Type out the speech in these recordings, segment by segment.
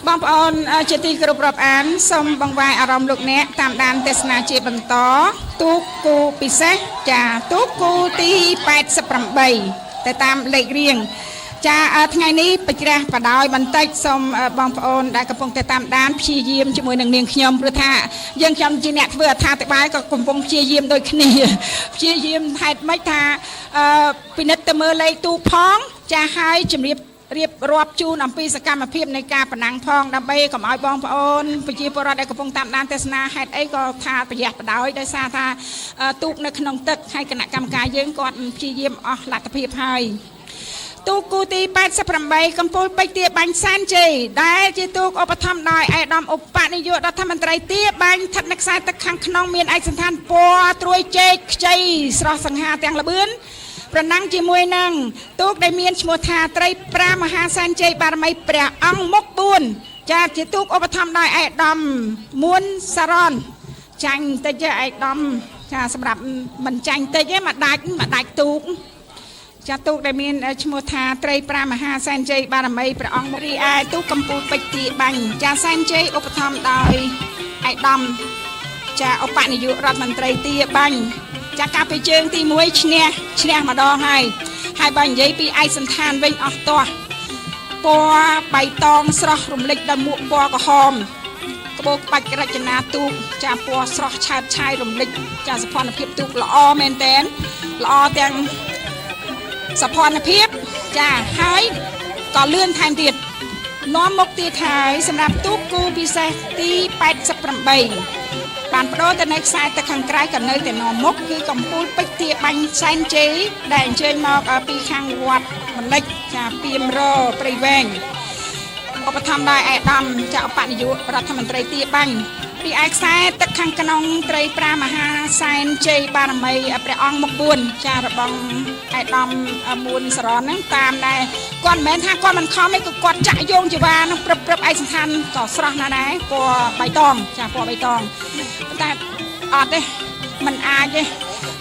បងប្អូនជាទីគោរពរាប់អានសូមបង្ហាញអារម្មណ៍លោកអ្នកតាមដានទេសនាជាបន្តទូកគូពិសេសចាទូកគូទី88ទៅតាមលេខរៀងចាថ្ងៃនេះបច្រាស់បដោយបន្តិចសូមបងប្អូនដែលកំពុងតែតាមដានព្យាយាមជាមួយនឹងនាងខ្ញុំព្រោះថាយើងខ្ញុំជាអ្នកធ្វើអត្ថាធិប្បាយក៏កំពុងព្យាយាមដូចគ្នាព្យាយាមហេតុម៉េចថាពិនិត្យទៅមើលលេខទូកផងចាហើយជំរាបរៀបរាប់ជូនអំពីសកម្មភាពនៃការប្រណាំងផងដើម្បីកុំឲ្យបងប្អូនប្រជាពលរដ្ឋដែលកំពុងតាមដានទេសនាហេតុអីក៏ថាប្រយ័ត្នបដោយដោយសារថាទូកនៅក្នុងទឹកហើយគណៈកម្មការយើងគាត់ព្យាយាមអស់លទ្ធភាពហើយទូកគូទី88កំពូលពេជ្រទាបាញ់សានជ័យដែលជាទូកឧបត្ថម្ភដោយឯកឧត្តមឧបនាយករដ្ឋមន្ត្រីទាបាញ់ស្ថិតនៅខ្សែទឹកខាងក្នុងមានឯកសណ្ឋានពណ៌ត្រួយចេកខ្ចីស្រស់សង្ហាទាំងល្បឿនប្រណាំងជាមួយនឹងទូកដែលមានឈ្មោះថាត្រីប្រាមហាសែនជ័យបារមីព្រះអង្គមុខ4ចាជាទូកឧបត្ថម្ភដោយឯកឧត្តមមួនសារ៉នចាញ់តិចឯកឧត្តមចាសម្រាប់មិនចាញ់តិចទេមកដាច់ទូកចាទូកដែលមានឈ្មោះថាត្រីប្រាមហាសែនជ័យបារមីព្រះអង្គរីឯទូកកំពូលពេជ្រទាបាញ់ចាសែនជ័យឧបត្ថម្ភដោយឯកឧត្តមចាឧបនាយករដ្ឋមន្ត្រីទាបាញ់ចាកាពីជើងទី1ឈ្នះម្ដងហើយបើនិយាយពីឯកសណ្ឋានវិញអស់ទាស់ពណ៌បៃតងស្រស់រំលេចដល់មួកពណ៌ក្រហមក្បូរក្បាច់រចនាទូកចាពណ៌ស្រស់ឆើតឆាយរំលេចចាសភនភាពទូកល្អមែនតែនល្អទាំងសភនភាពចាហើយក៏លឿនថែមទៀតនាំមុខទៀតហើយសម្រាប់ទូកគូពិសេសទី88បានបដូរទៅនៅខ្សែទឹកខាងក្រៅក៏នៅតែនាំមុខគឺកំពូលពេជ្រទាបាញ់សែនជ័យដែលអញ្ជើញមកពីខាងវត្តមលិចចាពីមរព្រៃវែងឧបត្ថម្ភដោយឯកឧត្តមចាឧបនាយករដ្ឋមន្ត្រីទាបាញ់ពីឯខ្សែទឹកខាងក្នុងត្រីប្រាមហាសែនជ័យបារមីព្រះអង្គមុខ4ចារបងឯកឧត្តមមួនសារ៉នហ្នឹងតាមដែរគាត់មិនមែនថាគាត់មិនខំទេគឺគាត់ចាក់យោងជីវ៉ានឹងព្រឹបឯកសណ្ឋានក៏ស្រស់ណាស់ដែរពណ៌បៃតងចាពណ៌បៃតងតែអត់ទេមិនអាចទេ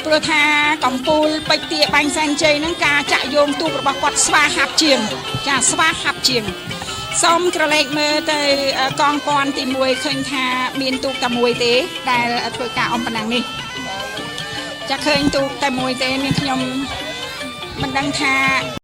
ព្រោះថាកំពូលពេជ្រទាបាញ់សែនជ័យហ្នឹងការចាក់យោងទូករបស់គាត់ស្វាហាប់ជាងចាស្វាហាប់ជាងសូមក្រឡេកមើលទៅកងពាន់ទី1ឃើញថាមានទូកតែមួយទេដែលធ្វើការអំប៉ុណ្ណឹងនេះចាឃើញទូកតែមួយទេមានខ្ញុំមិនដឹងថា